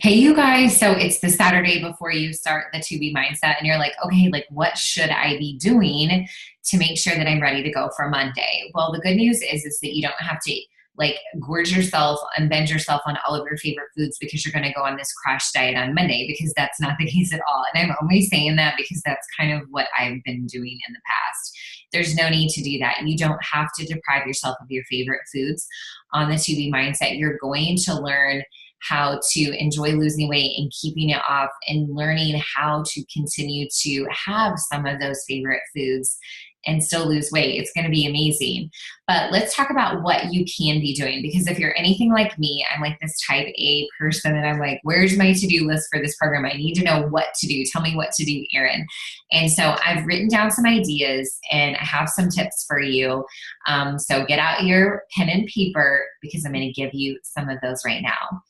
Hey, you guys. So it's the Saturday before you start the To Be Mindset, and you're like, okay, like what should I be doing to make sure that I'm ready to go for Monday? Well, the good news is that you don't have to like gorge yourself and bend yourself on all of your favorite foods because you're going to go on this crash diet on Monday, because that's not the case at all. And I'm only saying that because that's kind of what I've been doing in the past. There's no need to do that. You don't have to deprive yourself of your favorite foods on the To Be Mindset. You're going to learn how to enjoy losing weight and keeping it off, and learning how to continue to have some of those favorite foods and still lose weight. It's going to be amazing. But let's talk about what you can be doing, because if you're anything like me, I'm like this type A person, and I'm like, where's my to-do list for this program? I need to know what to do. Tell me what to do, Erin. And so I've written down some ideas and I have some tips for you. So get out your pen and paper, because I'm going to give you some of those right now.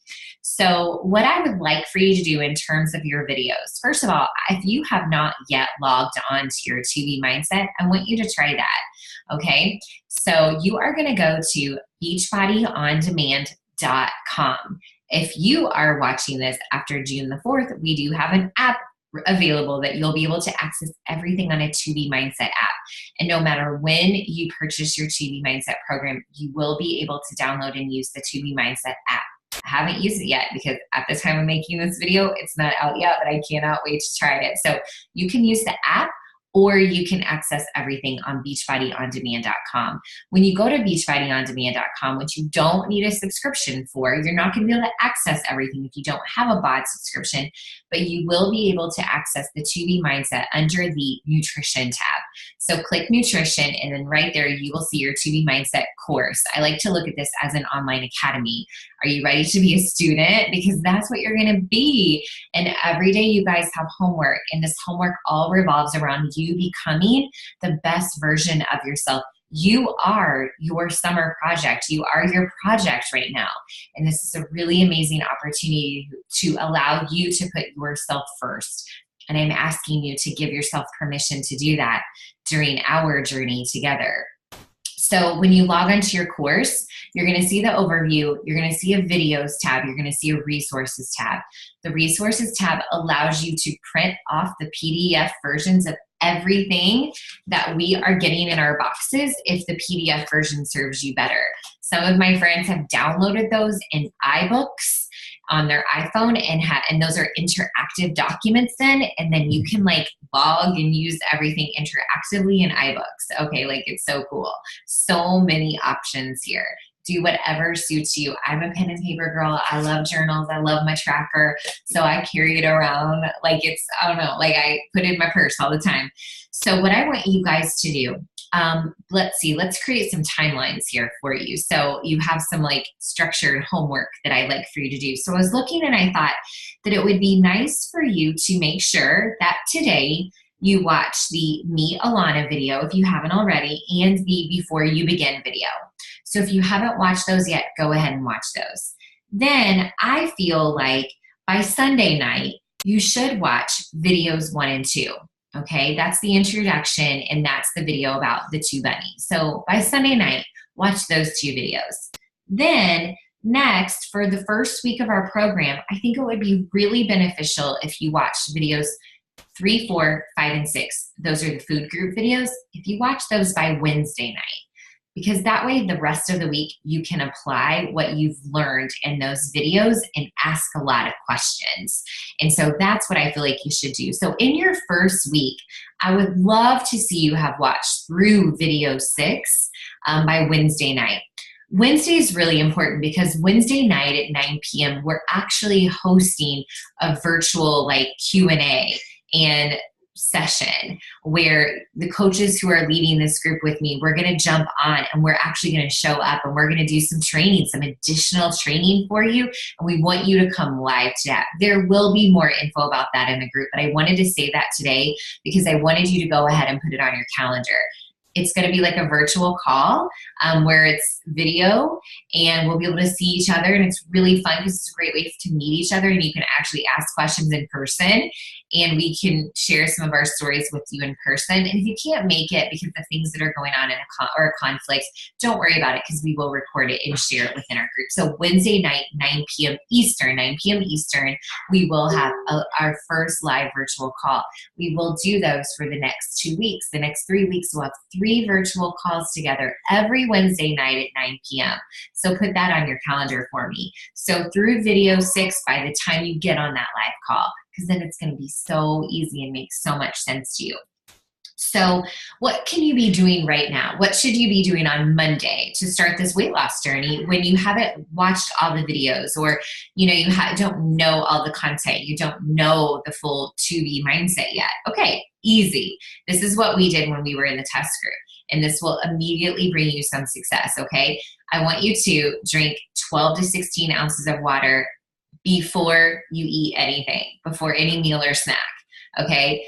So what I would like for you to do in terms of your videos, first of all, if you have not yet logged on to your To Be Mindset, I want you to try that, okay? So you are gonna go to beachbodyondemand.com. If you are watching this after June the 4th, we do have an app available that you'll be able to access everything on a To Be Mindset app. And no matter when you purchase your To Be Mindset program, you will be able to download and use the To Be Mindset app. I haven't used it yet because at the time of making this video, it's not out yet, but I cannot wait to try it. So you can use the app, or you can access everything on beachbodyondemand.com. When you go to beachbodyondemand.com, which you don't need a subscription for, you're not going to be able to access everything if you don't have a BOD subscription, but you will be able to access the To Be Mindset under the Nutrition tab. So click Nutrition, and then right there you will see your To Be Mindset course. I like to look at this as an online academy. Are you ready to be a student? Because that's what you're going to be. And every day you guys have homework, and this homework all revolves around you becoming the best version of yourself. You are your summer project. You are your project right now. And this is a really amazing opportunity to allow you to put yourself first. And I'm asking you to give yourself permission to do that during our journey together. So when you log onto your course, you're going to see the overview, you're going to see a videos tab, you're going to see a resources tab. The resources tab allows you to print off the PDF versions of everything that we are getting in our boxes if the PDF version serves you better. Some of my friends have downloaded those in iBooks on their iPhone, and those are interactive documents then, and then you can like log and use everything interactively in iBooks. Okay, like it's so cool. So many options here. Do whatever suits you. I'm a pen and paper girl. I love journals. I love my tracker. So I carry it around like it's, I don't know, like I put it in my purse all the time. So what I want you guys to do, let's create some timelines here for you. So you have some like structured homework that I'd like for you to do. So I was looking and I thought that it would be nice for you to make sure that today you watch the Meet Alana video if you haven't already, and the Before You Begin video. So if you haven't watched those yet, go ahead and watch those. Then I feel like by Sunday night, you should watch videos 1 and 2. Okay, that's the introduction, and that's the video about the 2 bunnies. So by Sunday night, watch those 2 videos. Then next, for the first week of our program, I think it would be really beneficial if you watched videos 3, 4, 5, and 6. Those are the food group videos. If you watch those by Wednesday night, because that way the rest of the week you can apply what you've learned in those videos and ask a lot of questions. And so that's what I feel like you should do. So in your first week, I would love to see you have watched through video 6 by Wednesday night. Wednesday is really important because Wednesday night at 9 p.m. we're actually hosting a virtual like Q&A and session where the coaches who are leading this group with me, we're going to jump on and we're actually going to show up and we're going to do some training, some additional training for you. And we want you to come live to that. There will be more info about that in the group, but I wanted to say that today because I wanted you to go ahead and put it on your calendar. It's going to be like a virtual call where it's video and we'll be able to see each other, and it's really fun because it's a great way to meet each other and you can actually ask questions in person. and we can share some of our stories with you in person. And if you can't make it because of things that are going on in a conflict, don't worry about it, because we will record it and share it within our group. So Wednesday night, 9 p.m. Eastern, we will have our first live virtual call. We will do those for the next 2 weeks. The next 3 weeks, we'll have 3 virtual calls together every Wednesday night at 9 p.m. So put that on your calendar for me. So through video 6 by the time you get on that live call, because then it's going to be so easy and make so much sense to you. So what can you be doing right now? What should you be doing on Monday to start this weight loss journey when you haven't watched all the videos, or you don't know all the content, you don't know the full 2B mindset yet? Okay, easy. This is what we did when we were in the test group, and this will immediately bring you some success, okay? I want you to drink 12 to 16 ounces of water before you eat anything, before any meal or snack, okay?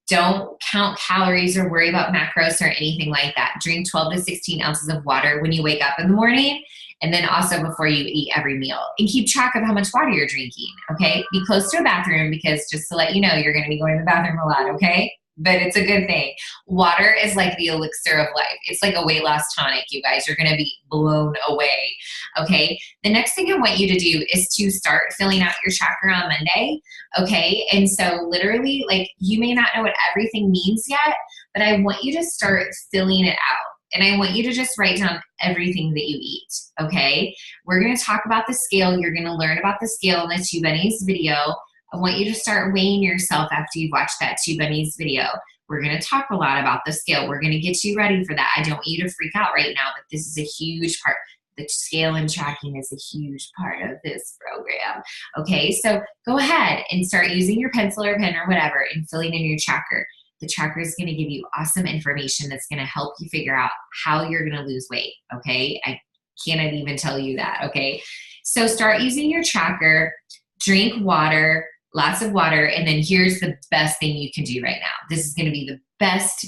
Don't count calories or worry about macros or anything like that. Drink 12 to 16 ounces of water when you wake up in the morning, and then also before you eat every meal. And keep track of how much water you're drinking, okay? Be close to a bathroom, because just to let you know, you're going to be going to the bathroom a lot, okay? But it's a good thing. Water is like the elixir of life. It's like a weight loss tonic, you guys. You're going to be blown away, okay? The next thing I want you to do is to start filling out your tracker on Monday, okay? And so literally, like, you may not know what everything means yet, but I want you to start filling it out. And I want you to just write down everything that you eat, okay? We're going to talk about the scale. You're going to learn about the scale in the Two Bunnies video. I want you to start weighing yourself after you've watched that Two Bunnies video. We're going to talk a lot about the scale. We're going to get you ready for that. I don't want you to freak out right now, but this is a huge part. The scale and tracking is a huge part of this program. Okay, so go ahead and start using your pencil or pen or whatever and filling in your tracker. The tracker is going to give you awesome information that's going to help you figure out how you're going to lose weight, okay? I cannot even tell you that, okay? So start using your tracker, drink water, lots of water, and then here's the best thing you can do right now. This is going to be the best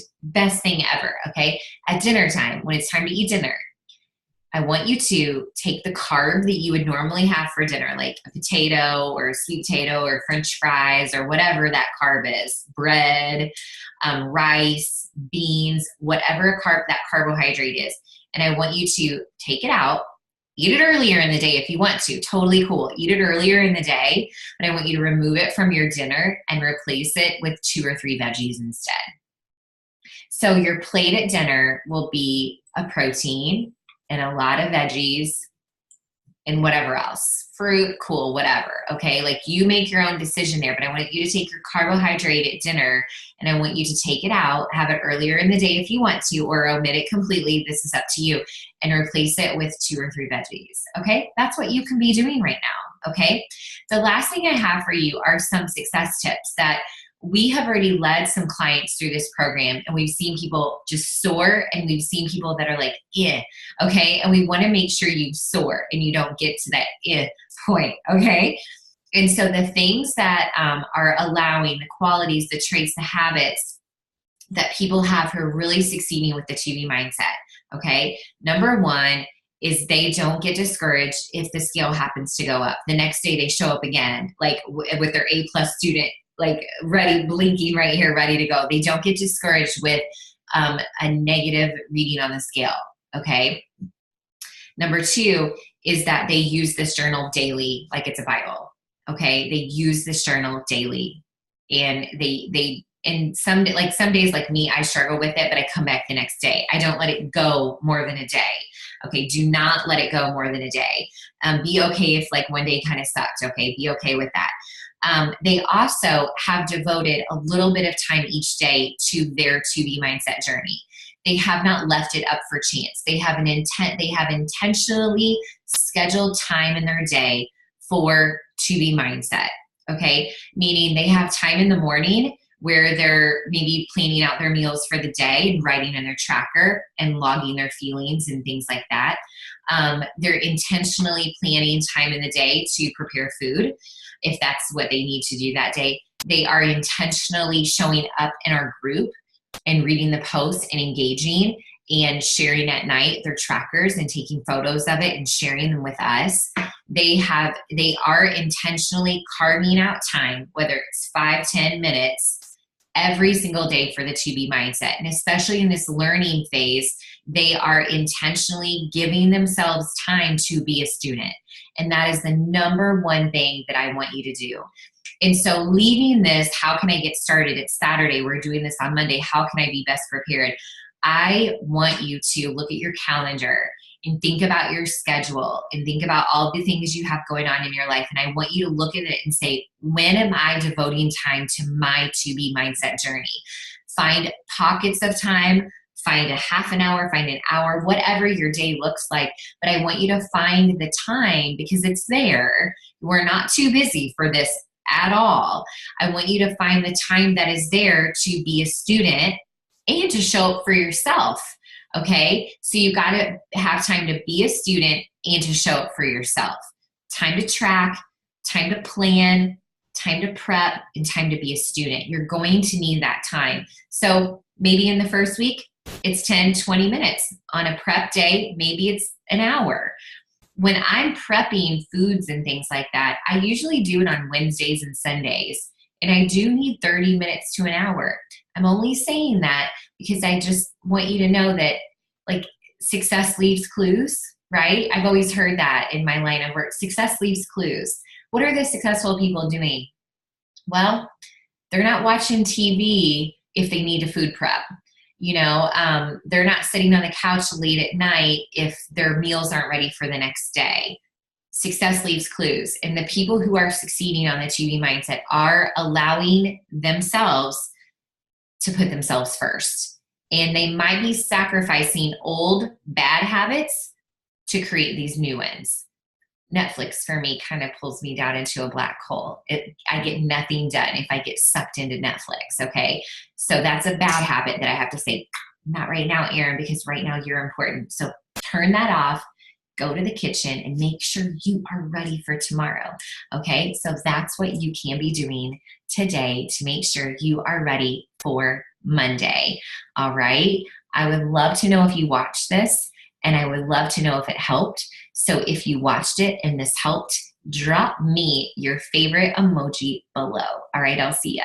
thing ever, okay? At dinner time, when it's time to eat dinner, I want you to take the carb that you would normally have for dinner, like a potato or a sweet potato or French fries or whatever that carb is, bread, rice, beans, whatever that carbohydrate is. And I want you to take it out, eat it earlier in the day if you want to, totally cool. Eat it earlier in the day, but I want you to remove it from your dinner and replace it with 2 or 3 veggies instead. So your plate at dinner will be a protein and a lot of veggies and whatever else, fruit, cool, whatever, okay? Like, you make your own decision there, but I want you to take your carbohydrate at dinner and I want you to take it out, have it earlier in the day if you want to, or omit it completely, this is up to you, and replace it with 2 or 3 veggies, okay? That's what you can be doing right now, okay? The last thing I have for you are some success tips that we have already led some clients through this program, and we've seen people just soar, and we've seen people that are like, okay? And we want to make sure you soar and you don't get to that point, okay? And so the things that are allowing the qualities, the traits, the habits that people have who are really succeeding with the 2B mindset, okay? Number 1 is they don't get discouraged if the scale happens to go up. The next day they show up again, like with their A+ student, like ready, blinking right here, ready to go. They don't get discouraged with a negative reading on the scale, okay? Number 2 is that they use this journal daily like it's a Bible, okay? They use this journal daily, and and some days like me, I struggle with it, but I come back the next day. I don't let it go more than a day, okay? Do not let it go more than a day. Be okay if like one day kind of sucked, okay? Be okay with that. They also have devoted a little bit of time each day to their 2B mindset journey. They have not left it up for chance. They have intentionally scheduled time in their day for 2B mindset, okay? Meaning they have time in the morning where they're maybe planning out their meals for the day and writing in their tracker and logging their feelings and things like that. They're intentionally planning time in the day to prepare food if that's what they need to do that day. They are intentionally showing up in our group and reading the posts and engaging and sharing at night their trackers and taking photos of it and sharing them with us. They are intentionally carving out time, whether it's 5-10 minutes every single day for the to be mindset. And especially in this learning phase, they are intentionally giving themselves time to be a student. And that is the number one thing that I want you to do. And so leaving this, how can I get started? It's Saturday. We're doing this on Monday. How can I be best prepared? I want you to look at your calendar and think about your schedule and think about all the things you have going on in your life. And I want you to look at it and say, when am I devoting time to my to be mindset journey? Find pockets of time, find a half an hour, find an hour, whatever your day looks like. But I want you to find the time because it's there. We're not too busy for this at all. I want you to find the time that is there to be a student and to show up for yourself. Okay, so you got to have time to be a student and to show up for yourself. Time to track, time to plan, time to prep, and time to be a student. You're going to need that time. So maybe in the first week, it's 10-20 minutes. On a prep day, maybe it's an hour. When I'm prepping foods and things like that, I usually do it on Wednesdays and Sundays. And I do need 30 minutes to an hour. I'm only saying that because I just want you to know that, like, success leaves clues, right? I've always heard that in my line of work. Success leaves clues. What are the successful people doing? Well, they're not watching TV if they need to food prep. They're not sitting on the couch late at night if their meals aren't ready for the next day. Success leaves clues. And the people who are succeeding on the to be mindset are allowing themselves to put themselves first. And they might be sacrificing old bad habits to create these new ones. Netflix for me kind of pulls me down into a black hole. I get nothing done if I get sucked into Netflix, okay? So that's a bad habit that I have to say, not right now, Erin, because right now you're important. So turn that off, go to the kitchen, and make sure you are ready for tomorrow, okay? So that's what you can be doing today to make sure you are ready for Monday, all right? I would love to know if you watched this, and I would love to know if it helped. So if you watched it and this helped, drop me your favorite emoji below. All right, I'll see ya.